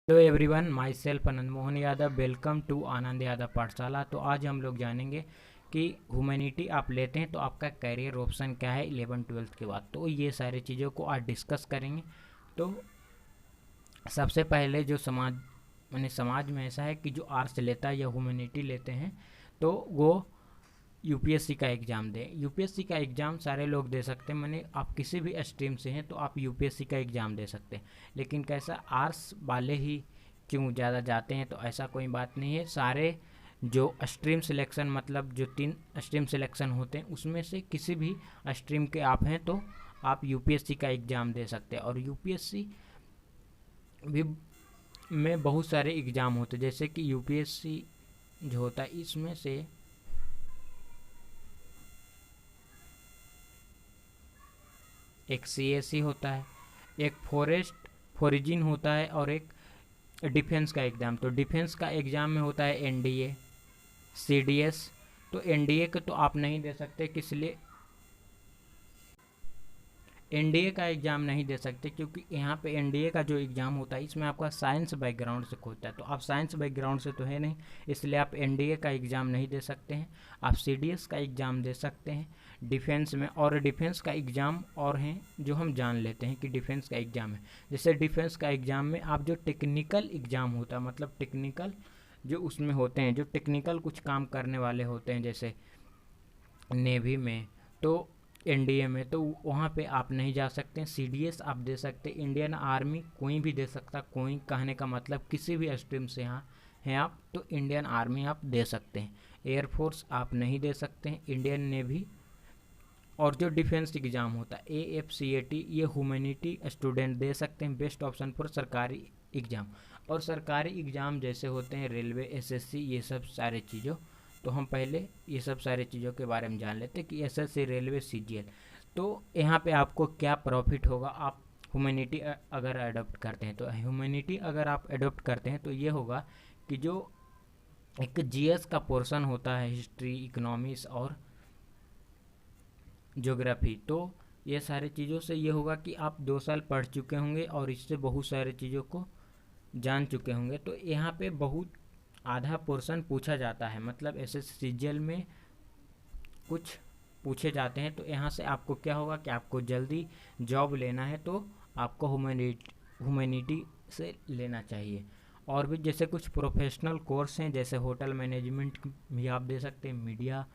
Hello everyone, my self Anand Mohan Yadav. Welcome to Anand Yadav Pathshala. तो आज हम लोग जानेंगे कि ह्यूमैनिटी आप लेते हैं तो आपका करियर ऑप्शन क्या है 11th-12th के बाद। तो ये सारी चीज़ों को आज डिस्कस करेंगे। तो सबसे पहले जो समाज में ऐसा है कि जो आर्ट्स लेता है या ह्यूमैनिटी लेते हैं तो वो यूपीएससी का एग्ज़ाम दें। यूपीएससी का एग्ज़ाम सारे लोग दे सकते हैं, माने आप किसी भी स्ट्रीम से हैं तो आप यूपीएससी का एग्ज़ाम दे सकते हैं। लेकिन कैसा आर्ट्स वाले ही क्यों ज़्यादा जाते हैं, तो ऐसा कोई बात नहीं है। सारे जो स्ट्रीम सिलेक्शन, मतलब जो 3 स्ट्रीम सिलेक्शन होते हैं उसमें से किसी भी स्ट्रीम के आप हैं तो आप यूपीएससी का एग्ज़ाम दे सकते हैं। और यूपीएससी भी में बहुत सारे एग्ज़ाम होते हैं, जैसे कि यूपीएससी जो होता है इसमें से एक सीएससी होता है, एक फॉरेजिन होता है और एक डिफेंस का एग्ज़ाम। तो डिफेंस का एग्ज़ाम में होता है एनडीए, सीडीएस। तो एनडीए को तो आप नहीं दे सकते, किस लिए एनडीए का एग्ज़ाम नहीं दे सकते, क्योंकि यहाँ पे एनडीए का जो एग्ज़ाम होता है इसमें आपका साइंस बैकग्राउंड से होता है। तो आप साइंस बैकग्राउंड से तो है नहीं, इसलिए आप एनडीए का एग्ज़ाम नहीं दे सकते हैं। आप सीडीएस का एग्ज़ाम दे सकते हैं डिफेंस में। और डिफेंस का एग्ज़ाम और हैं जो हम जान लेते हैं कि डिफेंस का एग्ज़ाम है। जैसे डिफेंस का एग्ज़ाम में आप जो टेक्निकल एग्ज़ाम होता है, मतलब टेक्निकल जो उसमें होते हैं, जो टेक्निकल कुछ काम करने वाले होते हैं, जैसे नेवी में, तो एनडीए में, तो वहाँ पे आप नहीं जा सकते हैं। सीडीएस आप दे सकते हैं। इंडियन आर्मी कोई भी दे सकता, कोई कहने का मतलब किसी भी स्ट्रीम से यहाँ हैं आप तो इंडियन आर्मी आप दे सकते हैं। एयरफोर्स आप नहीं दे सकते हैं, इंडियन नेवी। और जो डिफेंस एग्ज़ाम होता है AFCAT, ये ह्यूमैनिटी स्टूडेंट दे सकते हैं। बेस्ट ऑप्शन फॉर सरकारी एग्ज़ाम। और सरकारी एग्ज़ाम जैसे होते हैं रेलवे, SSC, ये सब सारे चीज़ों, तो हम पहले ये सब सारी चीज़ों के बारे में जान लेते हैं कि SSC, रेलवे, CGL। तो यहाँ पे आपको क्या प्रॉफिट होगा आप ह्यूमैनिटी अगर अडोप्ट करते हैं। तो ह्यूमैनिटी अगर आप अडोप्ट करते हैं तो ये होगा कि जो एक जीएस का पोर्शन होता है, हिस्ट्री, इकोनॉमिक्स और ज्योग्राफी, तो ये सारी चीज़ों से ये होगा कि आप 2 साल पढ़ चुके होंगे और इससे बहुत सारी चीज़ों को जान चुके होंगे। तो यहाँ पे बहुत आधा पोर्शन पूछा जाता है, मतलब SSCGL में कुछ पूछे जाते हैं। तो यहाँ से आपको क्या होगा कि आपको जल्दी जॉब लेना है तो आपको ह्यूमैनिटी से लेना चाहिए। और भी जैसे कुछ प्रोफेशनल कोर्स हैं, जैसे होटल मैनेजमेंट भी आप दे सकते हैं, मीडिया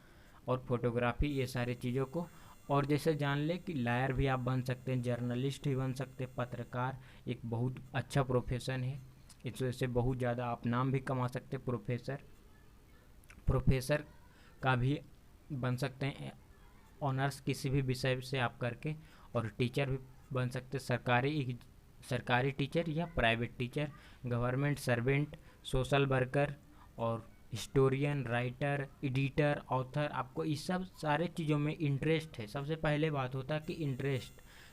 और फोटोग्राफी, ये सारी चीज़ों को। और जैसे जान ले कि लायर भी आप बन सकते हैं, जर्नलिस्ट भी बन सकते हैं, पत्रकार एक बहुत अच्छा प्रोफेशन है, इस वजह से बहुत ज़्यादा आप नाम भी कमा सकते हैं। प्रोफेसर का भी बन सकते हैं, ऑनर्स किसी भी विषय से आप करके। और टीचर भी बन सकते हैं, सरकारी टीचर या private teacher, government servant, social worker और हिस्टोरियन, राइटर, एडिटर, ऑथर। आपको इस सब सारे चीज़ों में इंटरेस्ट है। सबसे पहले बात होता है कि इंटरेस्ट,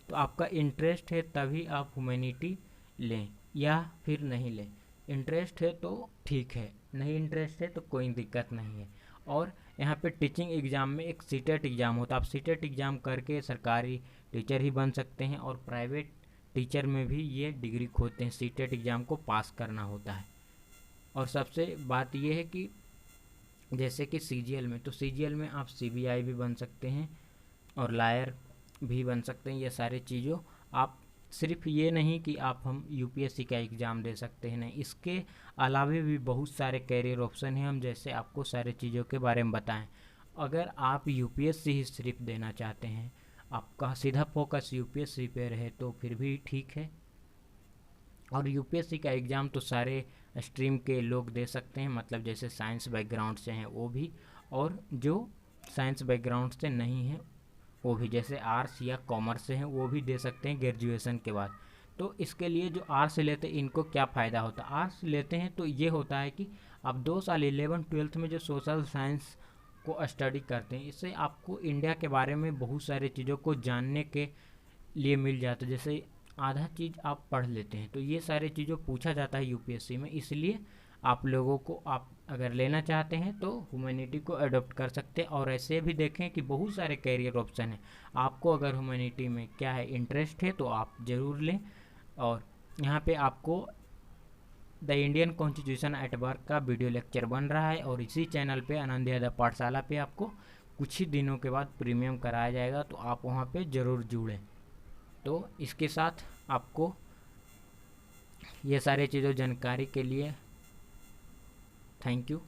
तो आपका इंटरेस्ट है तभी आप ह्यूमैनिटी लें या फिर नहीं लें। इंटरेस्ट है तो ठीक है, नहीं इंटरेस्ट है तो कोई दिक्कत नहीं है। और यहाँ पे टीचिंग एग्ज़ाम में एक सीटेट एग्ज़ाम होता है, आप सीटेट एग्ज़ाम करके सरकारी टीचर ही बन सकते हैं। और प्राइवेट टीचर में भी ये डिग्री खोते हैं, सीटेट एग्ज़ाम को पास करना होता है। और सबसे बात ये है कि जैसे कि सीजीएल में, तो सीजीएल में आप सीबीआई भी बन सकते हैं और लायर भी बन सकते हैं। ये सारी चीज़ों आप, सिर्फ ये नहीं कि आप हम यूपीएससी का एग्ज़ाम दे सकते हैं, नहीं, इसके अलावा भी बहुत सारे कैरियर ऑप्शन हैं। हम जैसे आपको सारे चीज़ों के बारे में बताएं। अगर आप यूपीएससी ही सिर्फ देना चाहते हैं, आपका सीधा फोकस यूपीएससी पे रहे तो फिर भी ठीक है। और यूपीएससी का एग्ज़ाम तो सारे स्ट्रीम के लोग दे सकते हैं, मतलब जैसे साइंस बैकग्राउंड से हैं वो भी, और जो साइंस बैकग्राउंड से नहीं है वो भी, जैसे आर्ट्स या कॉमर्स से हैं वो भी दे सकते हैं ग्रेजुएशन के बाद। तो इसके लिए जो आर्ट्स लेते हैं इनको क्या फ़ायदा होता है, आर्ट्स लेते हैं तो ये होता है कि आप 2 साल 11th-12th में जो सोशल साइंस को स्टडी करते हैं, इससे आपको इंडिया के बारे में बहुत सारी चीज़ों को जानने के लिए मिल जाता है। जैसे आधा चीज़ आप पढ़ लेते हैं, तो ये सारी चीज़ों पूछा जाता है यूपीएससी में। इसलिए आप लोगों को, आप अगर लेना चाहते हैं तो ह्यूमैनिटी को अडॉप्ट कर सकते हैं। और ऐसे भी देखें कि बहुत सारे कैरियर ऑप्शन हैं, आपको अगर ह्यूमैनिटी में क्या है इंटरेस्ट है तो आप ज़रूर लें। और यहाँ पे आपको the Indian constitution at work का वीडियो लेक्चर बन रहा है और इसी चैनल पे आनंद यादव पाठशाला पे आपको कुछ ही दिनों के बाद प्रीमियम कराया जाएगा, तो आप वहाँ पे ज़रूर जुड़ें। तो इसके साथ आपको ये सारे चीज़ों जानकारी के लिए थैंक यू।